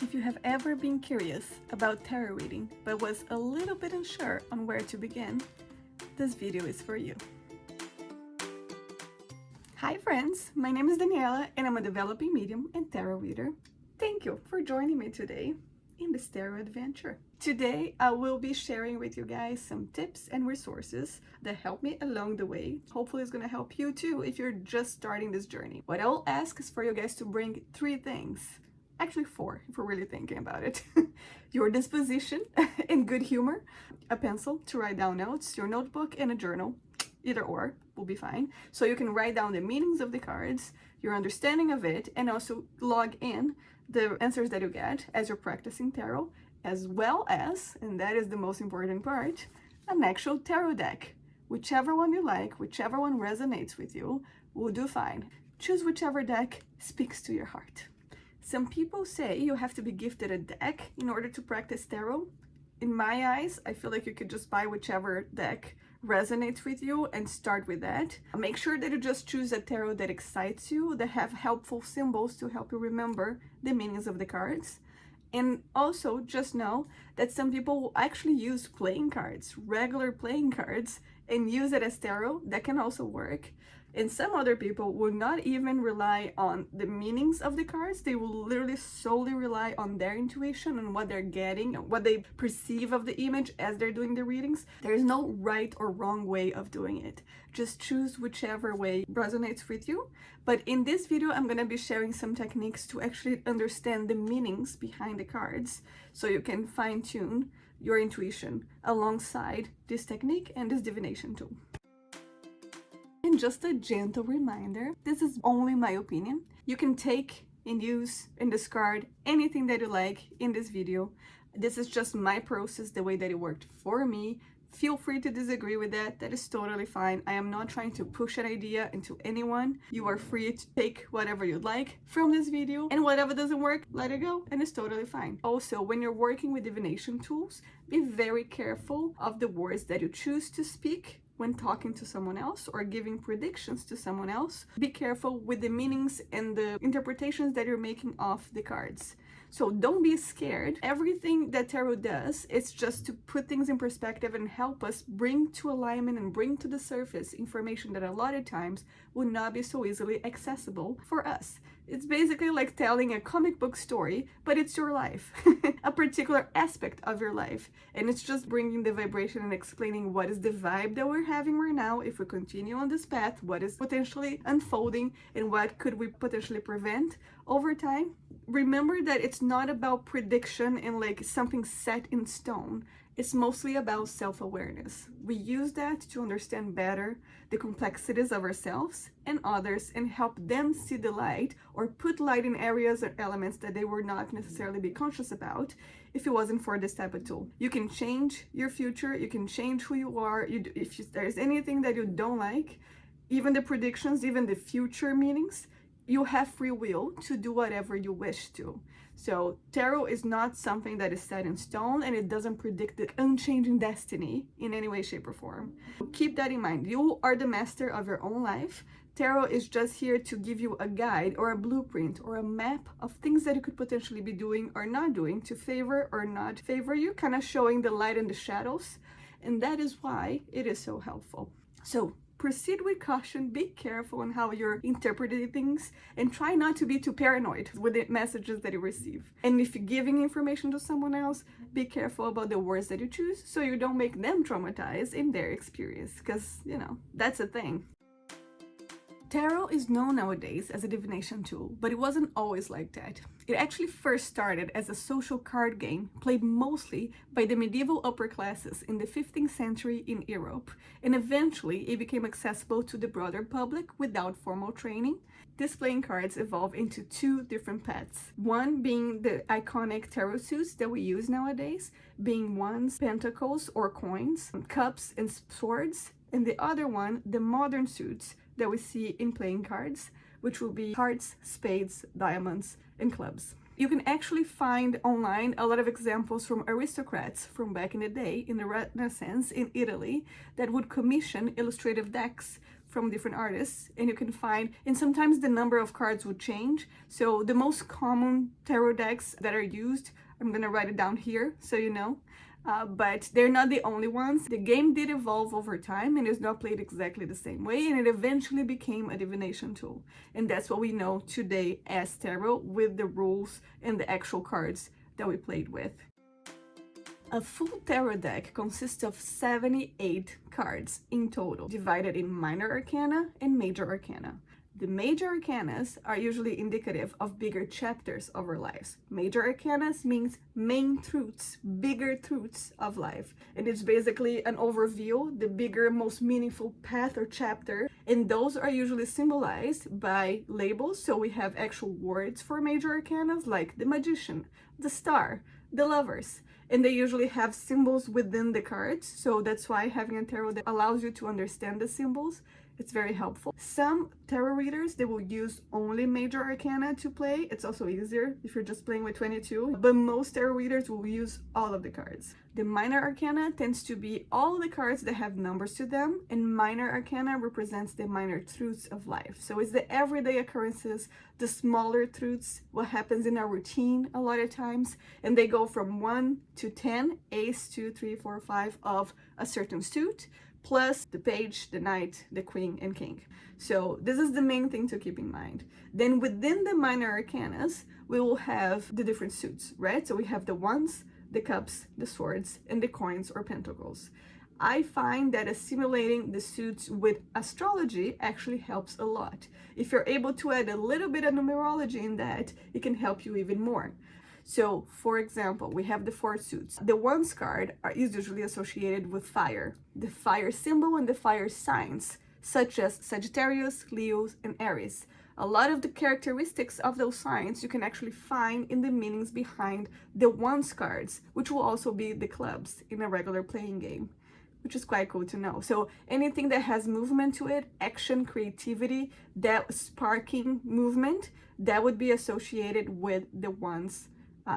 If you have ever been curious about tarot reading but was a little bit unsure on where to begin, this video is for you. Hi friends, my name is Daniela and I'm a developing medium and tarot reader. Thank you for joining me today in this tarot adventure. Today I will be sharing with you guys some tips and resources that help me along the way. Hopefully it's going to help you too if you're just starting this journey. What I'll ask is for you guys to bring 3 things. Actually 4, if we're really thinking about it. Your disposition and good humor, a pencil to write down notes, your notebook and a journal, either or will be fine. So you can write down the meanings of the cards, your understanding of it, and also log in the answers that you get as you're practicing tarot, as well as, and that is the most important part, an actual tarot deck. Whichever one you like, whichever one resonates with you, will do fine. Choose whichever deck speaks to your heart. Some people say you have to be gifted a deck in order to practice tarot. In my eyes, I feel like you could just buy whichever deck resonates with you and start with that. Make sure that you just choose a tarot that excites you, that have helpful symbols to help you remember the meanings of the cards. And also just know that some people will actually use playing cards, regular playing cards, and use it as tarot. That can also work. And some other people will not even rely on the meanings of the cards. They will literally solely rely on their intuition and what they're getting, what they perceive of the image as they're doing the readings. There is no right or wrong way of doing it. Just choose whichever way resonates with you. But in this video, I'm going to be sharing some techniques to actually understand the meanings behind the cards so you can fine-tune your intuition alongside this technique and this divination tool. And just a gentle reminder, this is only my opinion. You can take and use and discard anything that you like in this video. This is just my process, the way that it worked for me. Feel free to disagree with that. That is totally fine. I am not trying to push an idea into anyone. You are free to take whatever you'd like from this video, and whatever doesn't work, let it go, and it's totally fine. Also, when you're working with divination tools, be very careful of the words that you choose to speak when talking to someone else or giving predictions to someone else. Be careful with the meanings and the interpretations that you're making of the cards. So don't be scared. Everything that tarot does is just to put things in perspective and help us bring to alignment and bring to the surface information that a lot of times will not be so easily accessible for us. It's basically like telling a comic book story, but it's your life, a particular aspect of your life. And it's just bringing the vibration and explaining what is the vibe that we're having right now. If we continue on this path, what is potentially unfolding and what could we potentially prevent over time. Remember that it's not about prediction and like something set in stone. It's mostly about self-awareness. We use that to understand better the complexities of ourselves and others and help them see the light or put light in areas or elements that they would not necessarily be conscious about if it wasn't for this type of tool. You can change your future, you can change who you are. If there's anything that you don't like, even the predictions, even the future meanings, you have free will to do whatever you wish to. So tarot is not something that is set in stone, and it doesn't predict the unchanging destiny in any way, shape, or form. Keep that in mind. You are the master of your own life. Tarot is just here to give you a guide or a blueprint or a map of things that you could potentially be doing or not doing to favor or not favor you, kind of showing the light and the shadows. And that is why it is so helpful. So proceed with caution, be careful on how you're interpreting things, and try not to be too paranoid with the messages that you receive. And if you're giving information to someone else, be careful about the words that you choose so you don't make them traumatized in their experience, because, you know, that's a thing. Tarot is known nowadays as a divination tool, but it wasn't always like that. It actually first started as a social card game played mostly by the medieval upper classes in the 15th century in Europe, and eventually it became accessible to the broader public without formal training. These playing cards evolved into 2 different paths. One being the iconic tarot suits that we use nowadays, being wands, pentacles or coins, cups and swords, and the other one, the modern suits that we see in playing cards, which will be hearts, spades, diamonds, and clubs. You can actually find online a lot of examples from aristocrats from back in the day in the Renaissance in Italy that would commission illustrative decks from different artists, and you can find, and sometimes the number of cards would change. So the most common tarot decks that are used, I'm gonna write it down here so you know. But they're not the only ones. The game did evolve over time and is not played exactly the same way, and it eventually became a divination tool. And that's what we know today as tarot, with the rules and the actual cards that we played with. A full tarot deck consists of 78 cards in total, divided in minor arcana and major arcana. The major arcanas are usually indicative of bigger chapters of our lives. Major arcanas means main truths, bigger truths of life. And it's basically an overview, the bigger, most meaningful path or chapter. And those are usually symbolized by labels. So we have actual words for major arcanas like the Magician, the Star, the Lovers. And they usually have symbols within the cards. So that's why having a tarot that allows you to understand the symbols, it's very helpful. Some tarot readers, they will use only major arcana to play. It's also easier if you're just playing with 22, but most tarot readers will use all of the cards. The minor arcana tends to be all the cards that have numbers to them, and minor arcana represents the minor truths of life. So it's the everyday occurrences, the smaller truths, what happens in our routine a lot of times, and they go from 1 to 10, ace, 2, 3, 4, 5 of a certain suit, plus the page, the knight, the queen, and king. So this is the main thing to keep in mind. Then within the minor arcanas, we will have the different suits, right? So we have the wands, the cups, the swords, and the coins or pentacles. I find that assimilating the suits with astrology actually helps a lot. If you're able to add a little bit of numerology in that, it can help you even more. So, for example, we have the 4 suits. The wands card is usually associated with fire, the fire symbol and the fire signs, such as Sagittarius, Leo, and Aries. A lot of the characteristics of those signs you can actually find in the meanings behind the wands cards, which will also be the clubs in a regular playing game, which is quite cool to know. So anything that has movement to it, action, creativity, that sparking movement, that would be associated with the wands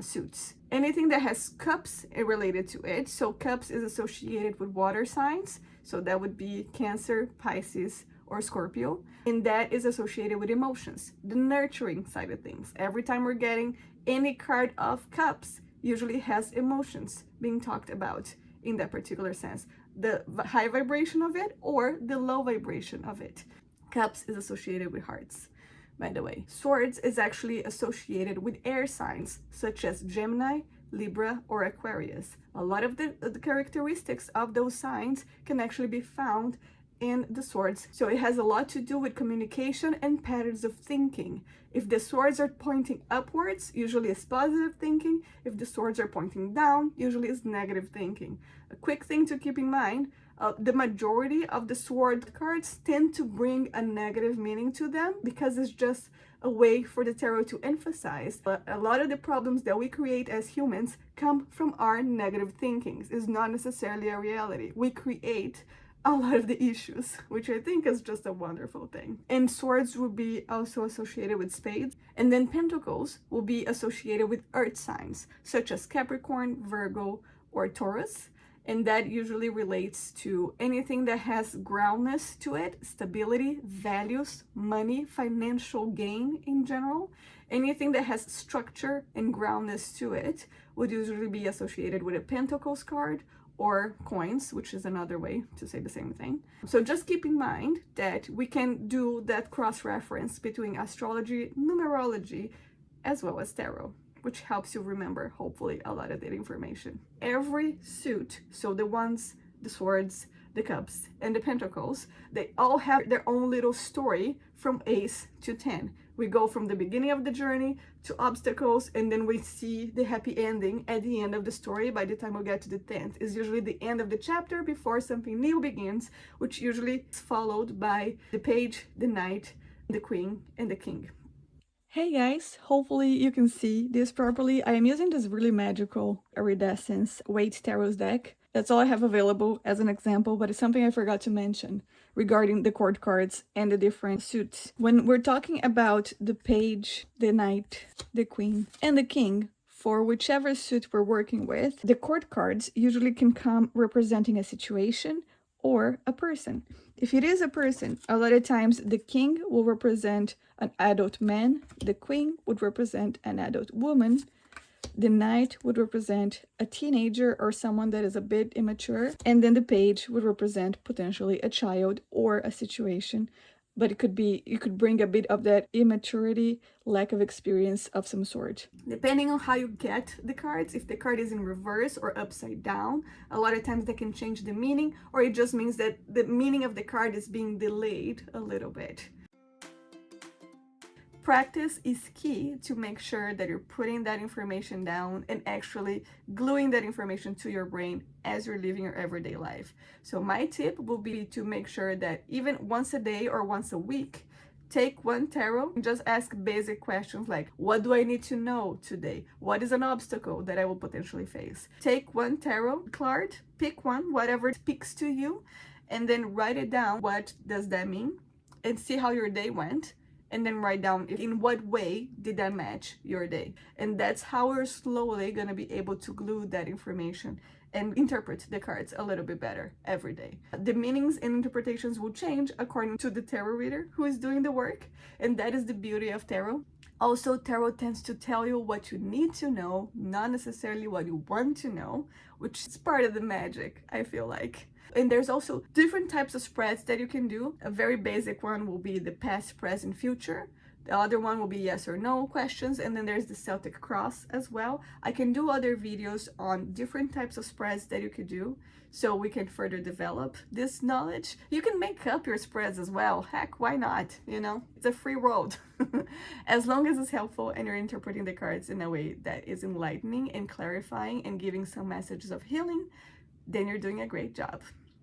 suits. Anything that has cups related to it, so cups is associated with water signs, so that would be Cancer, Pisces, or Scorpio, and that is associated with emotions, the nurturing side of things. Every time we're getting any card of cups, usually has emotions being talked about in that particular sense, the high vibration of it or the low vibration of it. Cups is associated with hearts, by the way. Swords is actually associated with air signs such as Gemini, Libra, or Aquarius. A lot of the characteristics of those signs can actually be found in the swords. So it has a lot to do with communication and patterns of thinking. If the swords are pointing upwards, usually it's positive thinking. If the swords are pointing down, usually it's negative thinking. A quick thing to keep in mind, the majority of the sword cards tend to bring a negative meaning to them because it's just a way for the tarot to emphasize. But a lot of the problems that we create as humans come from our negative thinkings. It's not necessarily a reality. We create a lot of the issues, which I think is just a wonderful thing. And swords will be also associated with spades. And then pentacles will be associated with earth signs, such as Capricorn, Virgo, or Taurus. And that usually relates to anything that has groundness to it, stability, values, money, financial gain in general. Anything that has structure and groundness to it would usually be associated with a Pentacles card or coins, which is another way to say the same thing. So just keep in mind that we can do that cross-reference between astrology, numerology, as well as tarot, which helps you remember, hopefully, a lot of that information. Every suit, so the wands, the swords, the cups, and the pentacles, they all have their own little story from ace to 10. We go from the beginning of the journey to obstacles, and then we see the happy ending at the end of the story. By the time we get to the 10th, is usually the end of the chapter before something new begins, which usually is followed by the page, the knight, the queen, and the king. Hey guys, hopefully you can see this properly. I am using this really magical iridescence weight tarot deck. That's all I have available as an example, but it's something I forgot to mention regarding the court cards and the different suits. When we're talking about the page, the knight, the queen, and the king, for whichever suit we're working with, the court cards usually can come representing a situation or a person. If it is a person, a lot of times the king will represent an adult man, the queen would represent an adult woman, the knight would represent a teenager or someone that is a bit immature, and then the page would represent potentially a child or a situation. But it could be, you could bring a bit of that immaturity, lack of experience of some sort. Depending on how you get the cards, if the card is in reverse or upside down, a lot of times they can change the meaning, or it just means that the meaning of the card is being delayed a little bit. Practice is key to make sure that you're putting that information down and actually gluing that information to your brain as you're living your everyday life. So my tip will be to make sure that even once a day or once a week, take one tarot and just ask basic questions like, what do I need to know today? What is an obstacle that I will potentially face? Take one tarot card, pick one, whatever speaks to you, and then write it down. What does that mean? And see how your day went. And then write down in what way did that match your day. And that's how we're slowly going to be able to glue that information and interpret the cards a little bit better every day. The meanings and interpretations will change according to the tarot reader who is doing the work. And that is the beauty of tarot. Also, tarot tends to tell you what you need to know, not necessarily what you want to know, which is part of the magic, I feel like. And there's also different types of spreads that you can do. A very basic one will be the past, present, future. The other one will be yes or no questions. And then there's the Celtic cross as well. I can do other videos on different types of spreads that you could do, so we can further develop this knowledge. You can make up your spreads as well. Heck, why not? You know, it's a free world. As long as it's helpful and you're interpreting the cards in a way that is enlightening and clarifying and giving some messages of healing, then you're doing a great job.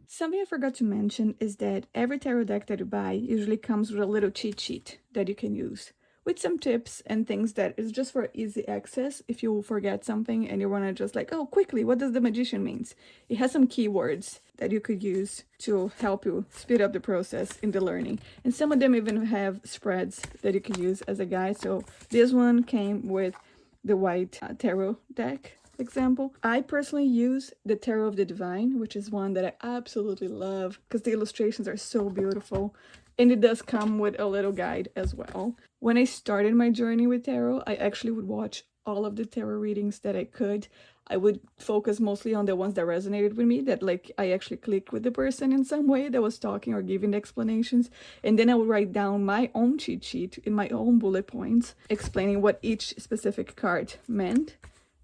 Something I forgot to mention is that every tarot deck that you buy usually comes with a little cheat sheet that you can use with some tips and things that is just for easy access if you forget something and you want to just like, oh, quickly, what does the magician means? It has some keywords that you could use to help you speed up the process in the learning. And some of them even have spreads that you can use as a guide. So this one came with the white tarot deck example. I personally use the Tarot of the Divine, which is one that I absolutely love because the illustrations are so beautiful, and it does come with a little guide as well. When I started my journey with tarot, I actually would watch all of the tarot readings that I could. I would focus mostly on the ones that resonated with me, that like I actually clicked with the person in some way that was talking or giving the explanations. And then I would write down my own cheat sheet in my own bullet points, explaining what each specific card meant.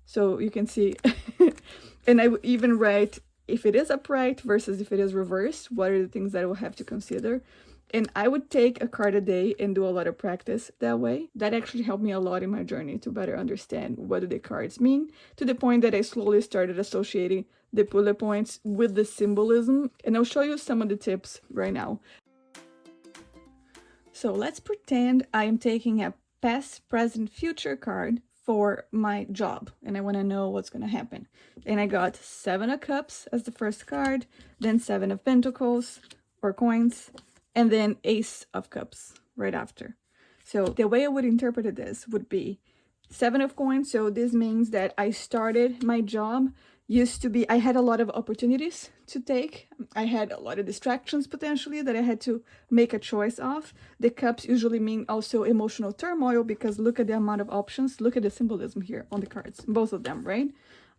So you can see, and I would even write if it is upright versus if it is reversed, what are the things that I will have to consider. And I would take a card a day and do a lot of practice that way. That actually helped me a lot in my journey to better understand what do the cards mean, to the point that I slowly started associating the bullet points with the symbolism. And I'll show you some of the tips right now. So let's pretend I am taking a past, present, future card for my job, and I want to know what's going to happen. And I got 7 of Cups as the first card, then 7 of Pentacles or coins, and then Ace of Cups right after. So the way I would interpret this would be 7 of coins. So this means that I started my job, used to be, I had a lot of opportunities to take. I had a lot of distractions potentially that I had to make a choice of. The cups usually mean also emotional turmoil, because look at the amount of options. Look at the symbolism here on the cards, both of them, right?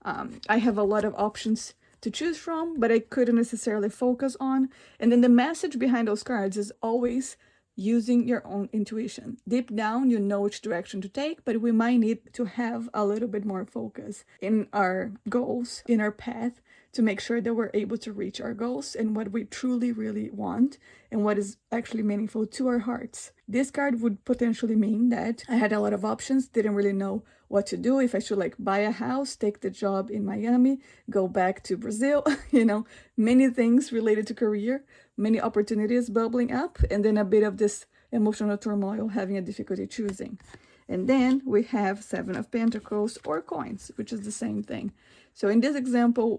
I have a lot of options to choose from, but I couldn't necessarily focus on. And then the message behind those cards is always using your own intuition. Deep down, you know which direction to take, but we might need to have a little bit more focus in our goals, in our path, to make sure that we're able to reach our goals and what we truly, really want and what is actually meaningful to our hearts. This card would potentially mean that I had a lot of options, didn't really know what to do, if I should like buy a house, take the job in Miami, go back to Brazil, you know, many things related to career, many opportunities bubbling up, and then a bit of this emotional turmoil, having a difficulty choosing. And then we have 7 of Pentacles or coins, which is the same thing. So in this example,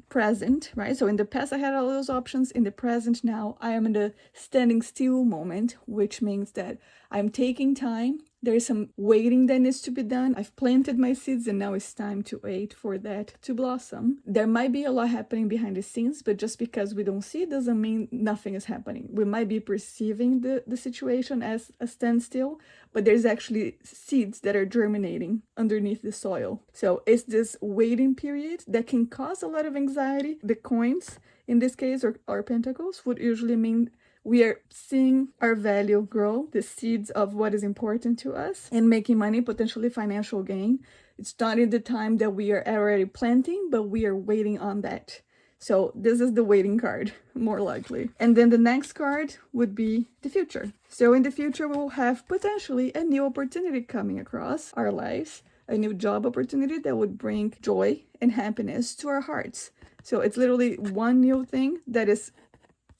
present, right? So in the past, I had all those options. In the present now, I am in the standing still moment, which means that I'm taking time There is some waiting that needs to be done. I've planted my seeds and now it's time to wait for that to blossom. There might be a lot happening behind the scenes, but just because we don't see it doesn't mean nothing is happening. We might be perceiving the situation as a standstill, but there's actually seeds that are germinating underneath the soil. So it's this waiting period that can cause a lot of anxiety. The coins, in this case, or pentacles, would usually mean we are seeing our value grow, the seeds of what is important to us, and making money, potentially financial gain. It's not in the time that we are already planting, but we are waiting on that. So this is the waiting card, more likely. And then the next card would be the future. So in the future, we'll have potentially a new opportunity coming across our lives, a new job opportunity that would bring joy and happiness to our hearts. So it's literally one new thing that is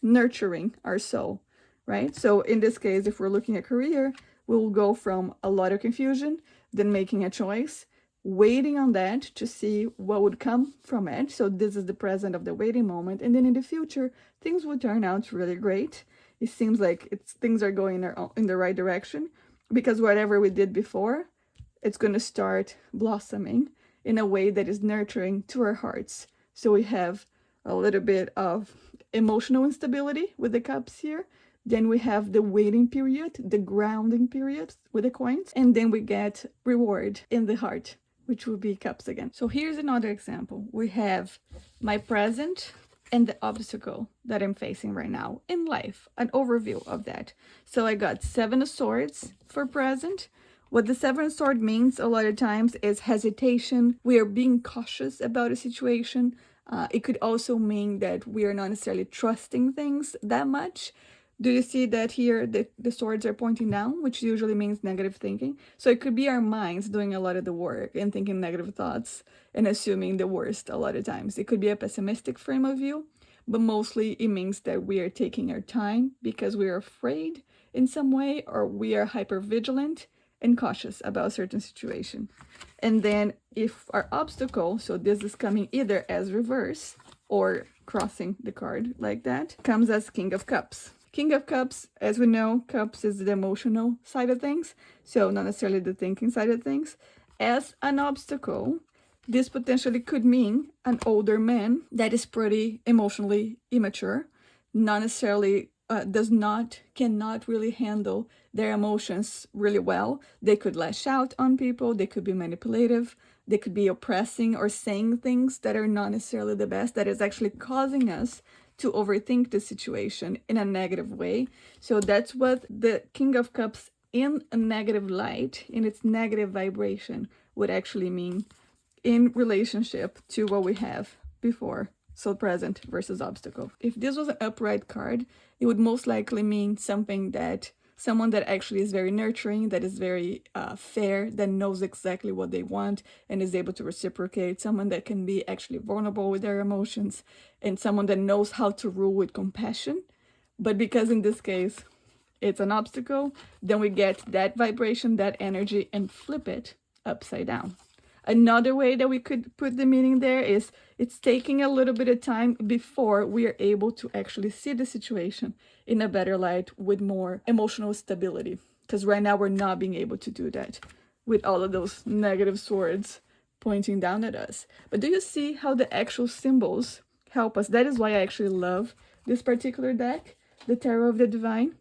nurturing our soul, right? So in this case, if we're looking at career, we'll go from a lot of confusion, then making a choice, waiting on that to see what would come from it. So this is the present of the waiting moment. And then in the future, things will turn out really great. It seems like things are going in the right direction, because whatever we did before, it's going to start blossoming in a way that is nurturing to our hearts. So we have a little bit of emotional instability with the cups here. Then we have the waiting period, the grounding period with the coins. And then we get reward in the heart, which will be cups again. So here's another example. We have my present and the obstacle that I'm facing right now in life, an overview of that. So I got 7 of Swords for present. What the 7 of Swords means a lot of times is hesitation. We are being cautious about a situation. It could also mean that we are not necessarily trusting things that much. Do you see that here the swords are pointing down, which usually means negative thinking? So it could be our minds doing a lot of the work and thinking negative thoughts and assuming the worst a lot of times. It could be a pessimistic frame of view, but mostly it means that we are taking our time because we are afraid in some way, or we are hypervigilant and cautious about a certain situation. And then if our obstacle, so this is coming either as reverse or crossing the card like that, comes as King of Cups. King of Cups, as we know, cups is the emotional side of things, so not necessarily the thinking side of things. As an obstacle, this potentially could mean an older man that is pretty emotionally immature, not necessarily cannot really handle their emotions really well. They could lash out on people, they could be manipulative, they could be oppressing or saying things that are not necessarily the best, that is actually causing us to overthink the situation in a negative way. So that's what the King of Cups in a negative light, in its negative vibration, would actually mean in relationship to what we have before. So present versus obstacle. If this was an upright card, it would most likely mean someone that actually is very nurturing, that is very fair, that knows exactly what they want and is able to reciprocate, someone that can be actually vulnerable with their emotions, and someone that knows how to rule with compassion. But because in this case, it's an obstacle, then we get that vibration, that energy, and flip it upside down. Another way that we could put the meaning there is it's taking a little bit of time before we are able to actually see the situation in a better light with more emotional stability. Because right now we're not being able to do that with all of those negative swords pointing down at us. But do you see how the actual symbols help us? That is why I actually love this particular deck, the Tarot of the Divine,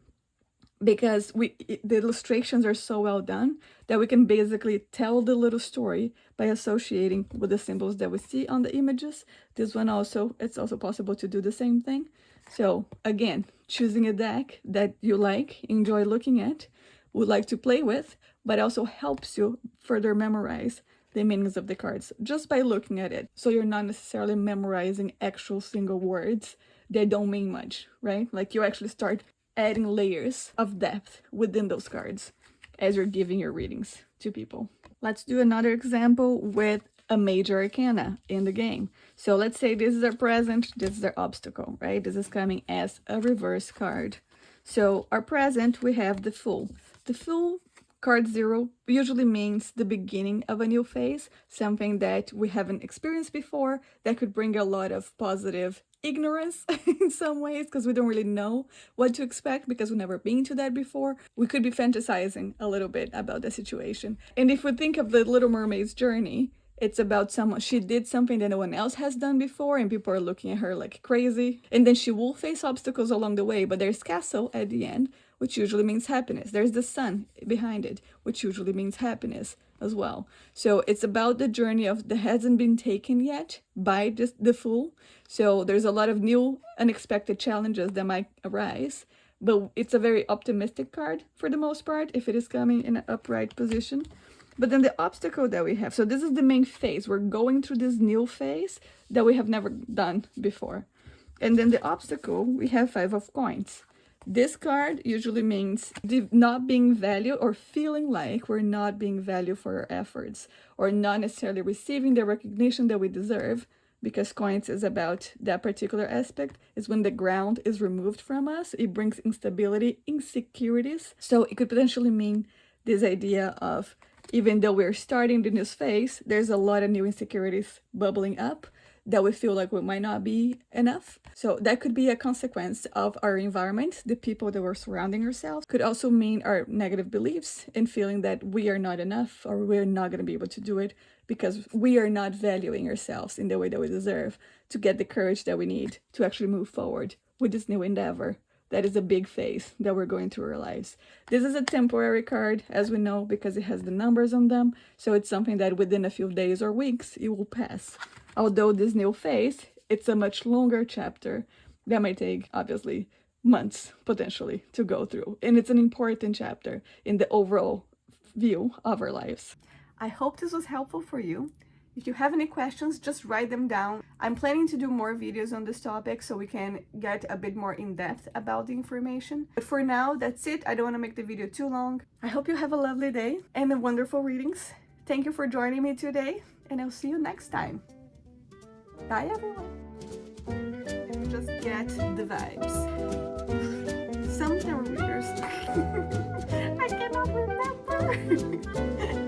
because the illustrations are so well done that we can basically tell the little story by associating with the symbols that we see on the images. This one also, it's also possible to do the same thing. So again, choosing a deck that you like, enjoy looking at, would like to play with, but also helps you further memorize the meanings of the cards just by looking at it. So you're not necessarily memorizing actual single words that don't mean much, right? Like you actually start adding layers of depth within those cards as you're giving your readings to people. Let's do another example with a major arcana in the game. So let's say this is our present, this is our obstacle, right? This is coming as a reverse card. So our present, we have the Fool. The Fool Card 0 usually means the beginning of a new phase, something that we haven't experienced before, that could bring a lot of positive ignorance in some ways, because we don't really know what to expect because we've never been to that before. We could be fantasizing a little bit about the situation. And if we think of the Little Mermaid's journey, it's about someone, she did something that no one else has done before, and people are looking at her like crazy. And then she will face obstacles along the way, but there's castle at the end, which usually means happiness. There's the sun behind it, which usually means happiness as well. So it's about the journey of that hasn't been taken yet by the Fool. So there's a lot of new unexpected challenges that might arise, but it's a very optimistic card for the most part if it is coming in an upright position. But then the obstacle that we have, so this is the main phase. We're going through this new phase that we have never done before. And then the obstacle, we have 5 of coins. This card usually means not being valued or feeling like we're not being valued for our efforts, or not necessarily receiving the recognition that we deserve, because coins is about that particular aspect. Is when the ground is removed from us, it brings instability, insecurities. So it could potentially mean this idea of, even though we're starting the new phase, there's a lot of new insecurities bubbling up that we feel like we might not be enough. So that could be a consequence of our environment, the people that we're surrounding ourselves. Could also mean our negative beliefs and feeling that we are not enough, or we're not going to be able to do it because we are not valuing ourselves in the way that we deserve to get the courage that we need to actually move forward with this new endeavor. That is a big phase that we're going through our lives. This is a temporary card, as we know, because it has the numbers on them. So it's something that within a few days or weeks, it will pass. Although this new phase, it's a much longer chapter that might take, obviously, months, potentially, to go through. And it's an important chapter in the overall view of our lives. I hope this was helpful for you. If you have any questions, just write them down. I'm planning to do more videos on this topic so we can get a bit more in depth about the information. But for now, that's it. I don't want to make the video too long. I hope you have a lovely day and wonderful readings. Thank you for joining me today, and I'll see you next time. Bye, everyone. Just get the vibes. Some tarot readers. I cannot remember.